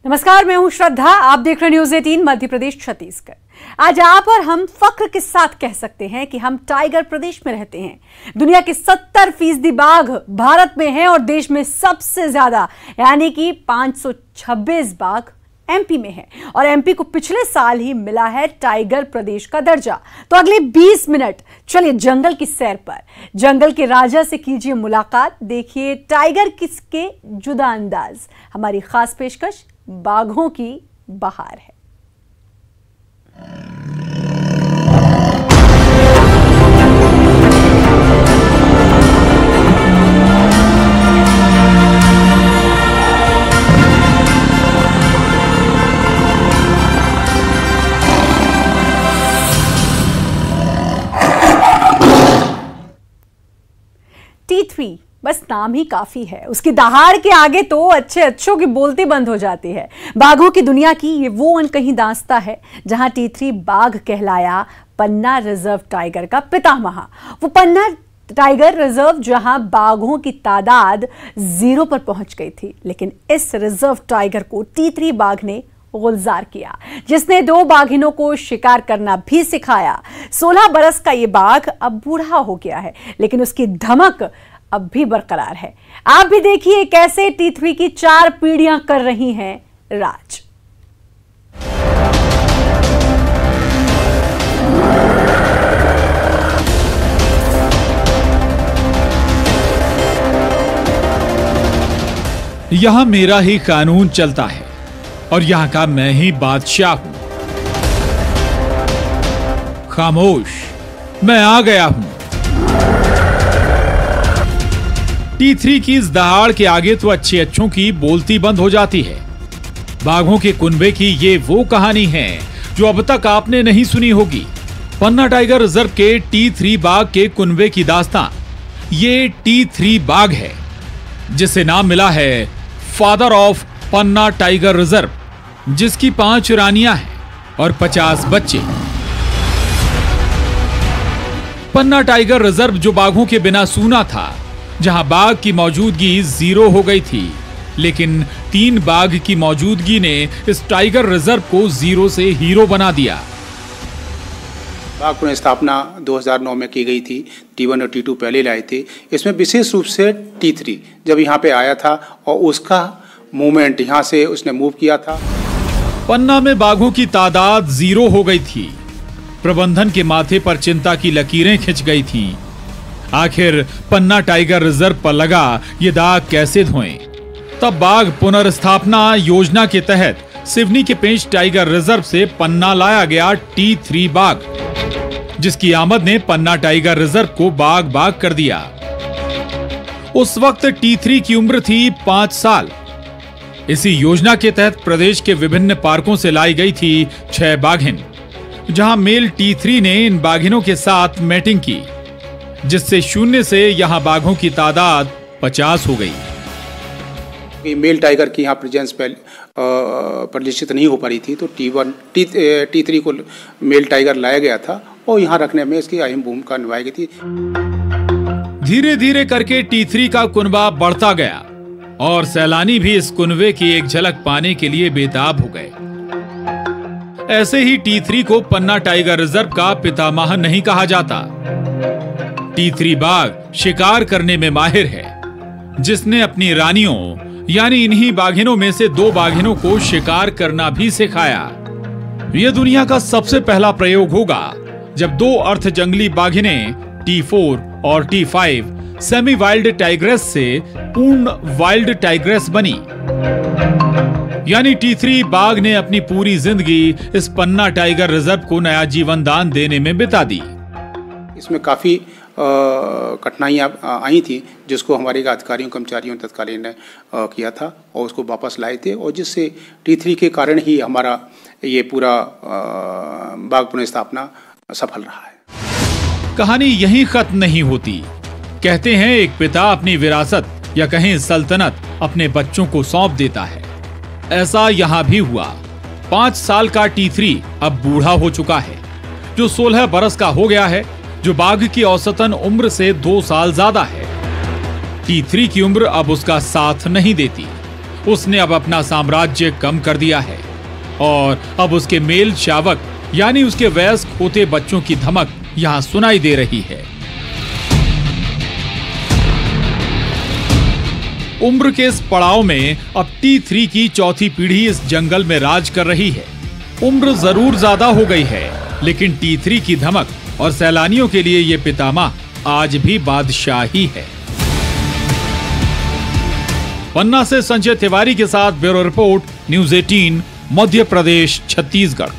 नमस्कार, मैं हूं श्रद्धा। आप देख रहे न्यूज़ 18 मध्य प्रदेश छत्तीसगढ़। आज आप और हम फख्र के साथ कह सकते हैं कि हम टाइगर प्रदेश में रहते हैं। दुनिया के 70% बाघ भारत में हैं और देश में सबसे ज्यादा यानी कि 526 बाघ एमपी में है और एमपी को पिछले साल ही मिला है टाइगर प्रदेश का दर्जा। तो अगले 20 मिनट चलिए जंगल की सैर पर, जंगल के राजा से कीजिए मुलाकात। देखिए टाइगर किसके जुदा अंदाज। हमारी खास पेशकश बाघों की बहार है। T3 बस नाम ही काफी है। उसकी दहाड़ के आगे तो अच्छों की बोलती बंद हो जाती है। बाघों की दुनिया की ये वो अनकही दास्तां है जहां T3 बाघ कहलाया पन्ना रिजर्व टाइगर का पितामह। वो पन्ना टाइगर रिजर्व जहां बाघों की तादाद 0 पर पहुंच गई थी, लेकिन इस रिजर्व टाइगर को T3 बाघ ने गुलजार किया, जिसने 2 बाघिनों को शिकार करना भी सिखाया। 16 बरस का ये बाघ अब बूढ़ा हो गया है, लेकिन उसकी धमक अब भी बरकरार है। आप भी देखिए कैसे T3 की 4 पीढ़ियां कर रही हैं राज। यहां मेरा ही कानून चलता है और यहां का मैं ही बादशाह हूं। खामोश, मैं आ गया हूं। T3 की इस दहाड़ के आगे तो अच्छों की बोलती बंद हो जाती है। बाघों के कुनबे की ये वो कहानी है जो अब तक आपने नहीं सुनी होगी। पन्ना टाइगर रिजर्व के T3 बाघ के कुनबे की दास्तां। ये T3 बाघ है जिसे नाम मिला है father of Panna tiger reserve, जिसकी 5 रानियां हैं और 50 बच्चे। पन्ना टाइगर रिजर्व जो बाघों के बिना सूना था, जहां बाघ की मौजूदगी 0 हो गई थी, लेकिन 3 बाघ की मौजूदगी ने इस टाइगर रिजर्व को 0 से हीरो बना दिया। बाघ पुनर्स्थापना 2009 में की गई थी। T1 और T2 पहले लाए थे। इसमें विशेष रूप से T3 जब यहाँ पे आया था और उसका मूवमेंट यहाँ से उसने मूव किया था। पन्ना में बाघों की तादाद 0 हो गई थी। प्रबंधन के माथे पर चिंता की लकीरें खिंच गई थीं। आखिर पन्ना टाइगर रिजर्व पर लगा ये दाग कैसे धोएं? तब बाघ पुनर्स्थापना योजना के तहत सिवनी के पेंच टाइगर रिजर्व से पन्ना लाया गया T3 बाघ, जिसकी आमद ने पन्ना टाइगर रिजर्व को बाघ बाघ कर दिया। उस वक्त T3 की उम्र थी 5 साल। इसी योजना के तहत प्रदेश के विभिन्न पार्कों से लाई गई थी 6 बाघिन, जहां मेल T3 ने इन बाघिनों के साथ मैटिंग की, जिससे 0 से यहां बाघों की तादाद 50 हो गई। मेल टाइगर की यहाँ प्रेजेंस परिलक्षित नहीं हो पा रही थी, तो T3 को मेल टाइगर लाया गया था और यहाँ रखने में इसकी अहम भूमिका निभाई गई थी। धीरे धीरे करके T3 का कुनबा बढ़ता गया और सैलानी भी इस कुनबे की एक झलक पाने के लिए बेताब हो गए। ऐसे ही T3 को पन्ना टाइगर रिजर्व का पितामह नहीं कहा जाता। T3 बाघ शिकार करने में माहिर है, जिसने अपनी रानियों यानी इन्हीं बाघिनों में से 2 बाघिनों को शिकार करना भी सिखाया। यह दुनिया का सबसे पहला प्रयोग होगा जब 2 अर्ध जंगली बाघिनें T4 और T5 सेमी वाइल्ड टाइग्रेस से पूर्ण वाइल्ड टाइग्रेस बनी। यानी T3 बाघ ने अपनी पूरी जिंदगी इस पन्ना टाइगर रिजर्व को नया जीवन दान देने में बिता दी। इसमें काफी कठिनाइयाँ आई थी, जिसको हमारे अधिकारियों कर्मचारियों तत्कालीन ने किया था और उसको वापस लाए थे, और जिससे T3 के कारण ही हमारा ये पूरा बाघ पुनर्स्थापना सफल रहा है। कहानी यहीं खत्म नहीं होती। कहते हैं एक पिता अपनी विरासत या कहें सल्तनत अपने बच्चों को सौंप देता है। ऐसा यहाँ भी हुआ। 5 साल का T3 अब बूढ़ा हो चुका है, जो 16 बरस का हो गया है, जो बाघ की औसतन उम्र से 2 साल ज्यादा है। T3 की उम्र अब उसका साथ नहीं देती उसने अब अपना साम्राज्य कम कर दिया है और अब उसके मेल शावक यानी उसके वयस्क होते बच्चों की धमक यहां सुनाई दे रही है। उम्र के इस पड़ाव में अब T3 की चौथी पीढ़ी इस जंगल में राज कर रही है। उम्र जरूर ज्यादा हो गई है, लेकिन T3 की धमक और सैलानियों के लिए ये पितामह आज भी बादशाही है। पन्ना से संजय तिवारी के साथ bureau report, news 18, Madhya Pradesh, Chhattisgarh.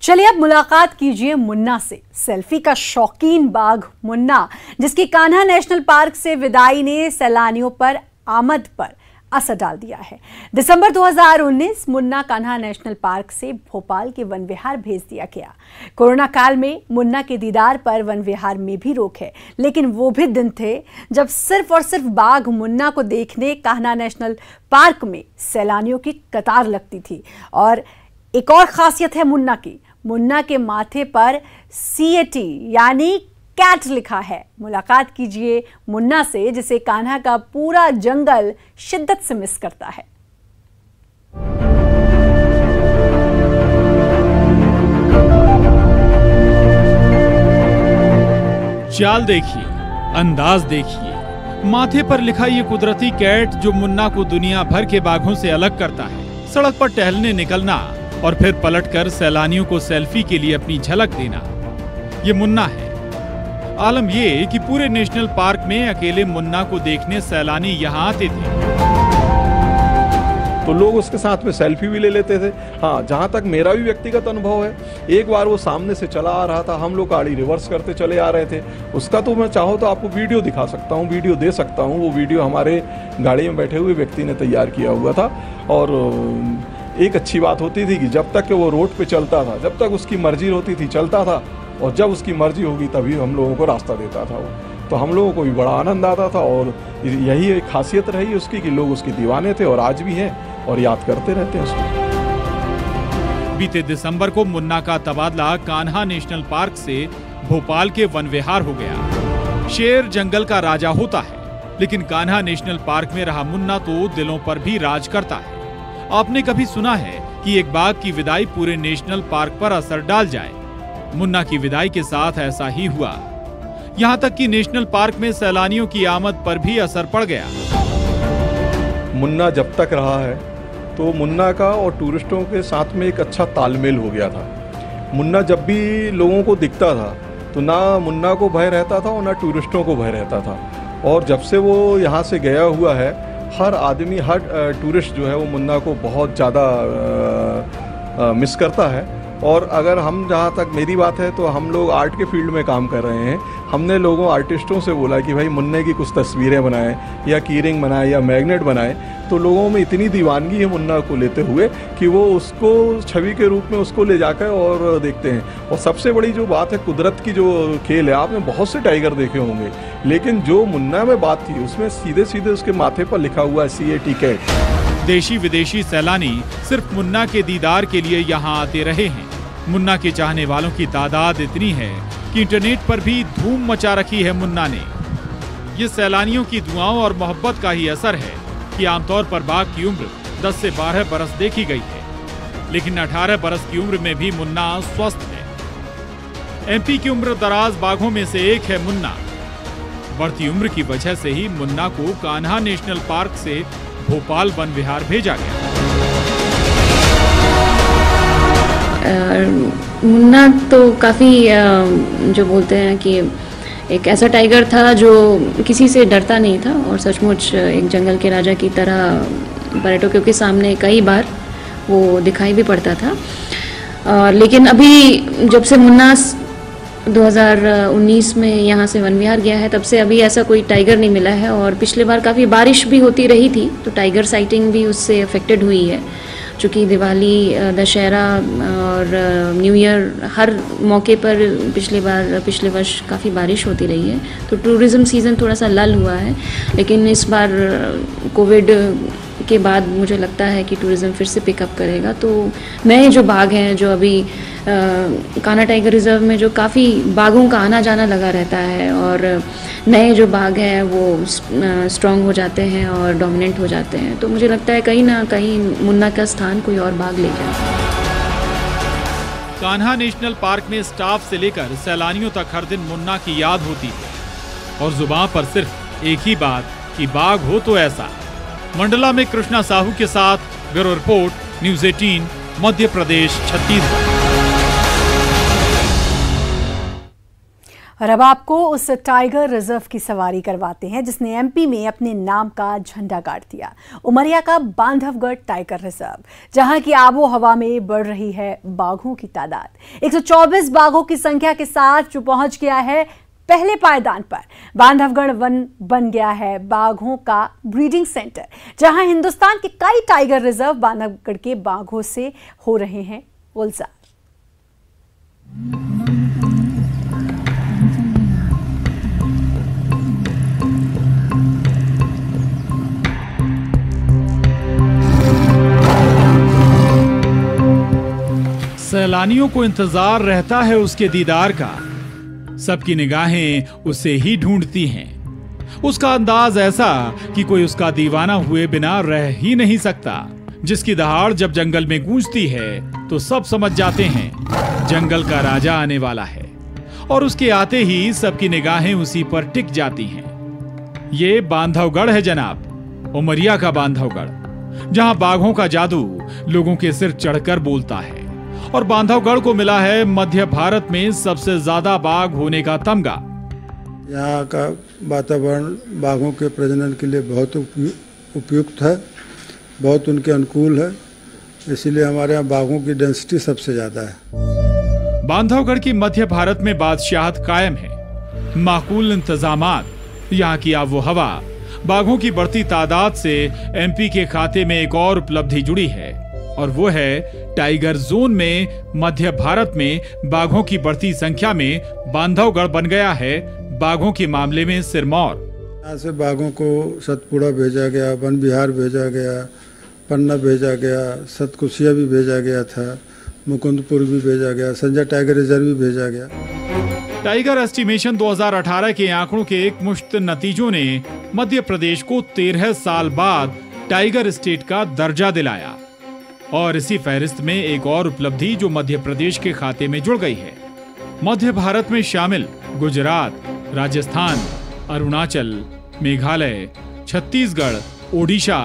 चलिए अब मुलाकात कीजिए मुन्ना से। सेल्फी का शौकीन बाघ मुन्ना, जिसकी कान्हा नेशनल पार्क से विदाई ने सैलानियों पर आमद पर असर डाल दिया है। दिसंबर 2019 मुन्ना कान्हा नेशनल पार्क से भोपाल के वन विहार भेज दिया गया। कोरोना काल में मुन्ना के दीदार पर वन विहार में भी रोक है, लेकिन वो भी दिन थे जब सिर्फ और सिर्फ बाघ मुन्ना को देखने कान्हा नेशनल पार्क में सैलानियों की कतार लगती थी। और एक और खासियत है मुन्ना के माथे पर CAT यानी कैट लिखा है। मुलाकात कीजिए मुन्ना से, जिसे कान्हा का पूरा जंगल शिद्दत से मिस करता है। चाल देखिए, अंदाज देखिए, माथे पर लिखा ये कुदरती कैट जो मुन्ना को दुनिया भर के बाघों से अलग करता है। सड़क पर टहलने निकलना और फिर पलटकर सैलानियों को सेल्फी के लिए अपनी झलक देना, ये मुन्ना है। आलम ये कि पूरे नेशनल पार्क में अकेले मुन्ना को देखने सैलानी यहाँ आते थे, तो लोग उसके साथ में सेल्फी भी ले लेते थे। हाँ, जहाँ तक मेरा भी व्यक्तिगत अनुभव है, एक बार वो सामने से चला आ रहा था, हम लोग गाड़ी रिवर्स करते चले आ रहे थे। उसका तो मैं चाहूँ तो आपको वीडियो दिखा सकता हूँ, वीडियो दे सकता हूँ। वो वीडियो हमारे गाड़ी में बैठे हुए व्यक्ति ने तैयार किया हुआ था। और एक अच्छी बात होती थी कि जब तक वो रोड पे चलता था, जब तक उसकी मर्जी होती थी चलता था, और जब उसकी मर्जी होगी तभी हम लोगों को रास्ता देता था वो। तो हम लोगों को भी बड़ा आनंद आता था। और यही एक खासियत रही उसकी कि लोग उसके दीवाने थे और आज भी हैं और याद करते रहते हैं उसको। बीते दिसंबर को मुन्ना का तबादला कान्हा नेशनल पार्क से भोपाल के वन विहार हो गया। शेर जंगल का राजा होता है, लेकिन कान्हा नेशनल पार्क में रहा मुन्ना तो दिलों पर भी राज करता है। आपने कभी सुना है कि एक बाघ की विदाई पूरे नेशनल पार्क पर असर डाल जाए? मुन्ना की विदाई के साथ ऐसा ही हुआ। यहाँ तक कि नेशनल पार्क में सैलानियों की आमद पर भी असर पड़ गया। मुन्ना जब तक रहा है तो मुन्ना का और टूरिस्टों के साथ में एक अच्छा तालमेल हो गया था। मुन्ना जब भी लोगों को दिखता था तो ना मुन्ना को भय रहता था और ना टूरिस्टों को भय रहता था। और जब से वो यहाँ से गया हुआ है, हर आदमी, हर टूरिस्ट जो है वो मुन्ना को बहुत ज़्यादा मिस करता है। और अगर हम, जहाँ तक मेरी बात है, तो हम लोग आर्ट के फील्ड में काम कर रहे हैं। हमने लोगों आर्टिस्टों से बोला कि भाई मुन्ने की कुछ तस्वीरें बनाएं या कीरिंग बनाएं या मैग्नेट बनाएं। तो लोगों में इतनी दीवानगी है मुन्ना को लेते हुए कि वो उसको छवि के रूप में उसको ले जाकर और देखते हैं। और सबसे बड़ी जो बात है, कुदरत की जो खेल है, आपने बहुत से टाइगर देखे होंगे, लेकिन जो मुन्ना में बात थी उसमें सीधे सीधे उसके माथे पर लिखा हुआ है CAT कैट। देशी विदेशी सैलानी सिर्फ मुन्ना के दीदार के लिए यहाँ आते रहे हैं। मुन्ना के चाहने वालों की तादाद इतनी है कि इंटरनेट पर भी धूम मचा रखी है मुन्ना ने। ये सैलानियों की दुआओं और मोहब्बत का ही असर है कि आमतौर पर बाघ की उम्र 10 से 12 बरस देखी गई है, लेकिन 18 बरस की उम्र में भी मुन्ना स्वस्थ है। MP की उम्र दराज बाघों में से एक है मुन्ना। बढ़ती उम्र की वजह से ही मुन्ना को कान्हा नेशनल पार्क से भोपाल वन विहार भेजा गया। मुन्ना तो काफ़ी जो बोलते हैं कि एक ऐसा टाइगर था जो किसी से डरता नहीं था और सचमुच एक जंगल के राजा की तरह पर्यटकों के सामने कई बार वो दिखाई भी पड़ता था। लेकिन अभी जब से मुन्ना 2019 में यहाँ से वन विहार गया है, तब से अभी ऐसा कोई टाइगर नहीं मिला है। और पिछले बार काफ़ी बारिश भी होती रही थी, तो टाइगर साइटिंग भी उससे अफेक्टेड हुई है। चूँकि दिवाली, दशहरा और न्यू ईयर, हर मौके पर पिछले वर्ष काफ़ी बारिश होती रही है, तो टूरिज़्म सीज़न थोड़ा सा लल हुआ है। लेकिन इस बार कोविड के बाद मुझे लगता है कि टूरिज़्म फिर से पिकअप करेगा। तो नए जो बाघ हैं, जो अभी कान्हा टाइगर रिज़र्व में जो काफ़ी बाघों का आना जाना लगा रहता है, और नए जो बाघ हैं वो स्ट्रॉन्ग हो जाते हैं और डोमिनेंट हो जाते हैं, तो मुझे लगता है कहीं ना कहीं मुन्ना का स्थान कोई और बाघ ले जाए। कान्हा नेशनल पार्क में स्टाफ से लेकर सैलानियों तक हर दिन मुन्ना की याद होती है और जुबान पर सिर्फ एक ही बात कि बाघ हो तो ऐसा। मंडला में कृष्णा साहू के साथ bureau report, news 18, Madhya Pradesh, Chhattisgarh. और अब आपको उस टाइगर रिजर्व की सवारी करवाते हैं जिसने एमपी में अपने नाम का झंडा गाड़ दिया। उमरिया का बांधवगढ़ टाइगर रिजर्व, जहां की आबो हवा में बढ़ रही है बाघों की तादाद। 124 बाघों की संख्या के साथ जो पहुंच गया है पहले पायदान पर। बांधवगढ़ वन बन गया है बाघों का ब्रीडिंग सेंटर, जहां हिंदुस्तान के कई टाइगर रिजर्व बांधवगढ़ के बाघों से हो रहे हैं गुलजार। सैलानियों को इंतजार रहता है उसके दीदार का। सबकी निगाहें उसे ही ढूंढती हैं। उसका अंदाज ऐसा कि कोई उसका दीवाना हुए बिना रह ही नहीं सकता। जिसकी दहाड़ जब जंगल में गूंजती है तो सब समझ जाते हैं जंगल का राजा आने वाला है, और उसके आते ही सबकी निगाहें उसी पर टिक जाती हैं। ये बांधवगढ़ है जनाब, उमरिया का बांधवगढ़, जहां बाघों का जादू लोगों के सिर चढ़कर बोलता है। और बांधवगढ़ को मिला है मध्य भारत में सबसे ज्यादा बाघ होने का तमगा। यहाँ का वातावरण बाघों के प्रजनन के लिए बहुत उपयुक्त है, बहुत उनके अनुकूल है, इसीलिए हमारे यहाँ बाघों की डेंसिटी सबसे ज्यादा है। बांधवगढ़ की मध्य भारत में बादशाहत कायम है। माकूल इंतजामात, यहाँ की आबो हवा, बाघों की बढ़ती तादाद से एमपी के खाते में एक और उपलब्धि जुड़ी है, और वो है टाइगर जोन में मध्य भारत में बाघों की बढ़ती संख्या में बांधवगढ़ बन गया है बाघों के मामले में सिरमौर। यहाँ से बाघों को सतपुड़ा भेजा गया, वन विहार भेजा गया, पन्ना भेजा गया, सतकुशिया भी भेजा गया था, मुकुंदपुर भी भेजा गया, संजय टाइगर रिजर्व भी भेजा गया। टाइगर एस्टिमेशन 2018 के आंकड़ों के एक मुश्त नतीजों ने मध्य प्रदेश को 13 साल बाद टाइगर स्टेट का दर्जा दिलाया। और इसी फहरिस्त में एक और उपलब्धि जो मध्य प्रदेश के खाते में जुड़ गई है। मध्य भारत में शामिल गुजरात, राजस्थान, अरुणाचल, मेघालय, छत्तीसगढ़, ओडिशा,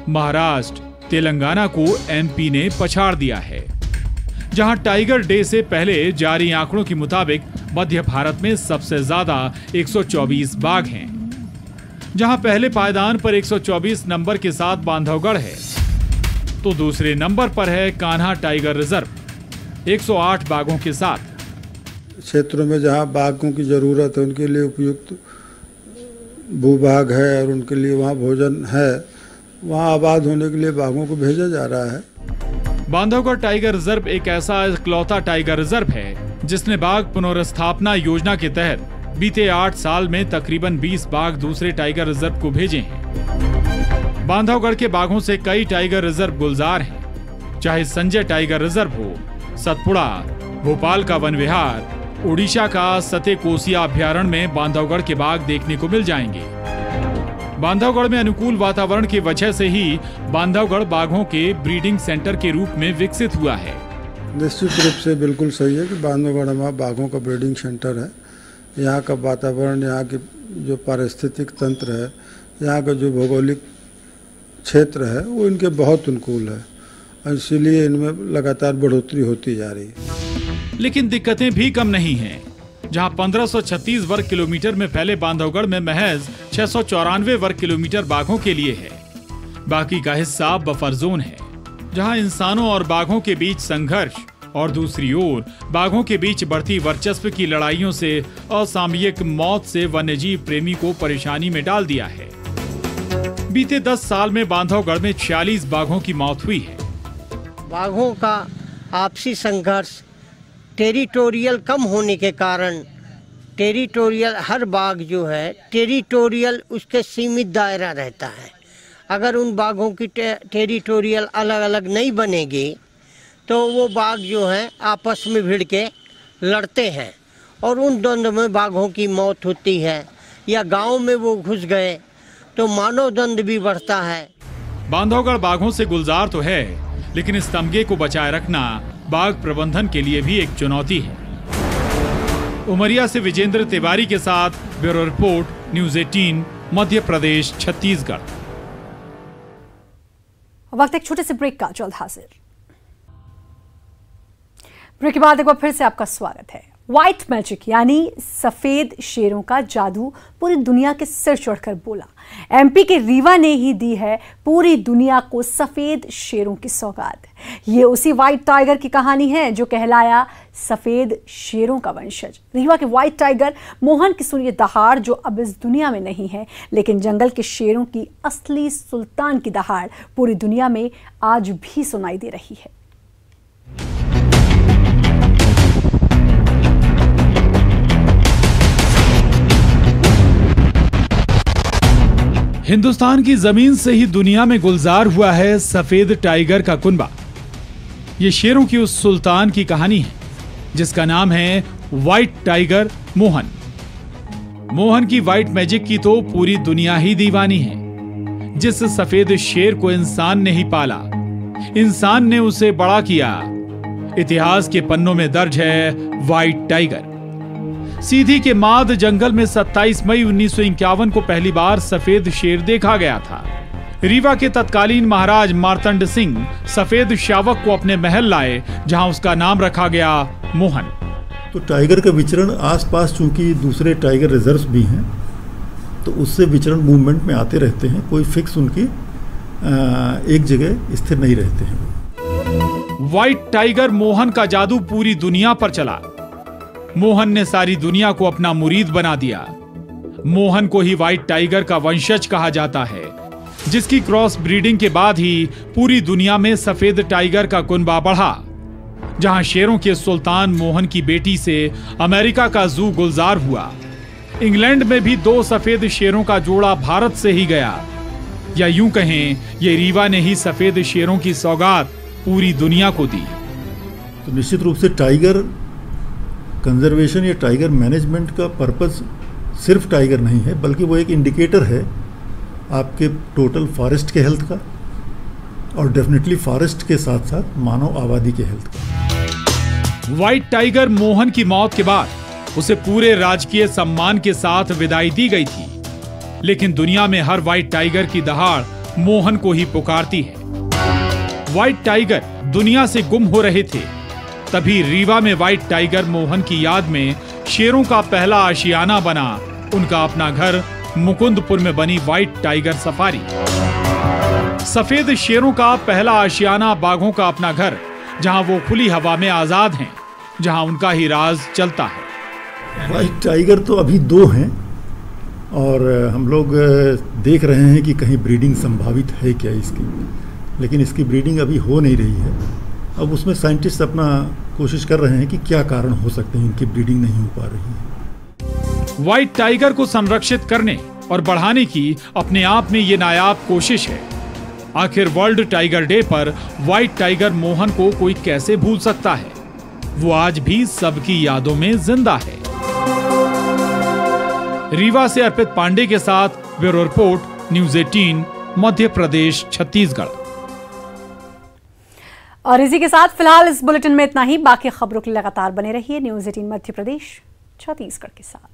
महाराष्ट्र, तेलंगाना को एमपी ने पछाड़ दिया है। जहां टाइगर डे से पहले जारी आंकड़ों के मुताबिक मध्य भारत में सबसे ज्यादा 124 बाघ हैं। जहां पहले पायदान पर 124 नंबर के साथ बांधवगढ़ है, तो दूसरे नंबर पर है कान्हा टाइगर रिजर्व 108 बाघों के साथ। क्षेत्रों में जहां बाघों की जरूरत है उनके लिए उपयुक्त भूभाग है और उनके लिए वहां भोजन है, वहां आबाद होने के लिए बाघों को भेजा जा रहा है। बांधवगढ़ टाइगर रिजर्व एक ऐसा इकलौता टाइगर रिजर्व है जिसने बाघ पुनर्स्थापना योजना के तहत बीते 8 साल में तकरीबन 20 बाघ दूसरे टाइगर रिजर्व को भेजे हैं। बांधवगढ़ के बाघों से कई टाइगर रिजर्व गुलजार हैं, चाहे संजय टाइगर रिजर्व हो, सतपुड़ा, भोपाल का वन विहार, ओडिशा का सतेकोसिया अभ्यारण्य में बांधवगढ़ के बाघ देखने को मिल जाएंगे। बांधवगढ़ में अनुकूल वातावरण की वजह से ही बांधवगढ़ बाघों के ब्रीडिंग सेंटर के रूप में विकसित हुआ है। निश्चित रूप से बिल्कुल सही है कि बांधवगढ़ हमारा बाघों का ब्रीडिंग सेंटर है। यहाँ का वातावरण, यहाँ की जो पारिस्थितिक तंत्र है, यहाँ का जो भौगोलिक क्षेत्र है वो इनके बहुत अनुकूल है, और इसीलिए इनमें लगातार बढ़ोतरी होती जा रही है। लेकिन दिक्कतें भी कम नहीं हैं। जहां 1536 वर्ग किलोमीटर में फैले बांधवगढ़ में महज 694 वर्ग किलोमीटर बाघों के लिए है। बाकी का हिस्सा बफर जोन है, जहां इंसानों और बाघों के बीच संघर्ष और दूसरी ओर बाघों के बीच बढ़ती वर्चस्व की लड़ाइयों से असामयिक मौत से वन्यजीव प्रेमी को परेशानी में डाल दिया है। बीते 10 साल में बांधवगढ़ में 46 बाघों की मौत हुई है। बाघों का आपसी संघर्ष, टेरिटोरियल कम होने के कारण, टेरिटोरियल हर बाघ जो है टेरिटोरियल उसके सीमित दायरा रहता है। अगर उन बाघों की टेरिटोरियल अलग अलग नहीं बनेगी तो वो बाघ जो हैं आपस में भिड़ के लड़ते हैं और उन द्वंद्व में बाघों की मौत होती है, या गांव में वो घुस गए तो मानव दंड भी बढ़ता है। बांधवगढ़ बाघों से गुलजार तो है, लेकिन इस तमगे को बचाए रखना बाघ प्रबंधन के लिए भी एक चुनौती है। उमरिया से विजेंद्र तिवारी के साथ bureau report, news 18, Madhya Pradesh, Chhattisgarh. वक्त एक छोटे से ब्रेक का, जल्द हाजिर। ब्रेक के बाद एक बार फिर से आपका स्वागत है। व्हाइट मैजिक यानी सफेद शेरों का जादू पूरी दुनिया के सिर चढ़कर बोला। एमपी के रीवा ने ही दी है पूरी दुनिया को सफेद शेरों की सौगात। ये उसी व्हाइट टाइगर की कहानी है जो कहलाया सफेद शेरों का वंशज। रीवा के व्हाइट टाइगर मोहन की सुनिए दहाड़, जो अब इस दुनिया में नहीं है, लेकिन जंगल के शेरों की असली सुल्तान की दहाड़ पूरी दुनिया में आज भी सुनाई दे रही है। हिंदुस्तान की जमीन से ही दुनिया में गुलजार हुआ है सफेद टाइगर का कुनबा। ये शेरों की उस सुल्तान की कहानी है जिसका नाम है व्हाइट टाइगर मोहन। मोहन की व्हाइट मैजिक की तो पूरी दुनिया ही दीवानी है। जिस सफेद शेर को इंसान ने ही पाला, इंसान ने उसे बड़ा किया। इतिहास के पन्नों में दर्ज है व्हाइट टाइगर। सीधी के माद जंगल में 27 मई 1951 को पहली बार सफेद शेर देखा गया था। रीवा के तत्कालीन महाराज मार्तंड सिंह सफेद शावक को अपने महल लाए, जहां उसका नाम रखा गया मोहन। तो टाइगर का विचरण आसपास, चूंकि दूसरे टाइगर रिजर्व्स भी हैं, तो उससे विचरण मूवमेंट में आते रहते हैं। कोई फिक्स उनकी एक जगह स्थिर नहीं रहते हैं। व्हाइट टाइगर मोहन का जादू पूरी दुनिया पर चला। मोहन ने सारी दुनिया को अपना मुरीद बना दिया। मोहन को ही व्हाइट टाइगर का वंशज कहा जाता है, जिसकी क्रॉस ब्रीडिंग के बाद ही पूरी दुनिया में सफेद टाइगर का कुनबा बढ़ा। जहां शेरों के सुल्तान मोहन की बेटी से अमेरिका का जू गुलजार हुआ, इंग्लैंड में भी 2 सफेद शेरों का जोड़ा भारत से ही गया। या यूं कहें, ये रीवा ने ही सफेद शेरों की सौगात पूरी दुनिया को दी। तो निश्चित रूप से टाइगर कंजर्वेशन या टाइगर मैनेजमेंट का पर्पस सिर्फ टाइगर नहीं है, बल्कि वो एक इंडिकेटर है आपके टोटल फॉरेस्ट के हेल्थ का, और डेफिनेटली फॉरेस्ट के साथ साथ मानव आबादी के हेल्थ का। व्हाइट टाइगर मोहन की मौत के बाद उसे पूरे राजकीय सम्मान के साथ विदाई दी गई थी, लेकिन दुनिया में हर व्हाइट टाइगर की दहाड़ मोहन को ही पुकारती है। व्हाइट टाइगर दुनिया से गुम हो रहे थे, तभी रीवा में व्हाइट टाइगर मोहन की याद में शेरों का पहला आशियाना बना उनका अपना घर मुकुंदपुर में बनी व्हाइट टाइगर सफारी। सफेद शेरों का पहला आशियाना, बाघों का अपना घर, जहां वो खुली हवा में आजाद हैं, जहां उनका ही राज चलता है। व्हाइट टाइगर तो अभी 2 हैं और हम लोग देख रहे हैं कि कहीं ब्रीडिंग संभावित है क्या इसकी, लेकिन इसकी ब्रीडिंग अभी हो नहीं रही है। अब उसमें साइंटिस्ट अपना कोशिश कर रहे हैं कि क्या कारण हो सकते हैं इनकी ब्रीडिंग नहीं हो पा रही है। व्हाइट टाइगर को संरक्षित करने और बढ़ाने की अपने आप में ये नायाब कोशिश है। आखिर वर्ल्ड टाइगर डे पर व्हाइट टाइगर मोहन को कोई कैसे भूल सकता है? वो आज भी सबकी यादों में जिंदा है। रीवा से अर्पित पांडे के साथ bureau report, news 18, Madhya Pradesh, Chhattisgarh. और इसी के साथ फिलहाल इस बुलेटिन में इतना ही। बाकी खबरों के लिए लगातार बने रहिए न्यूज़ 18 मध्य प्रदेश, छत्तीसगढ़ के साथ।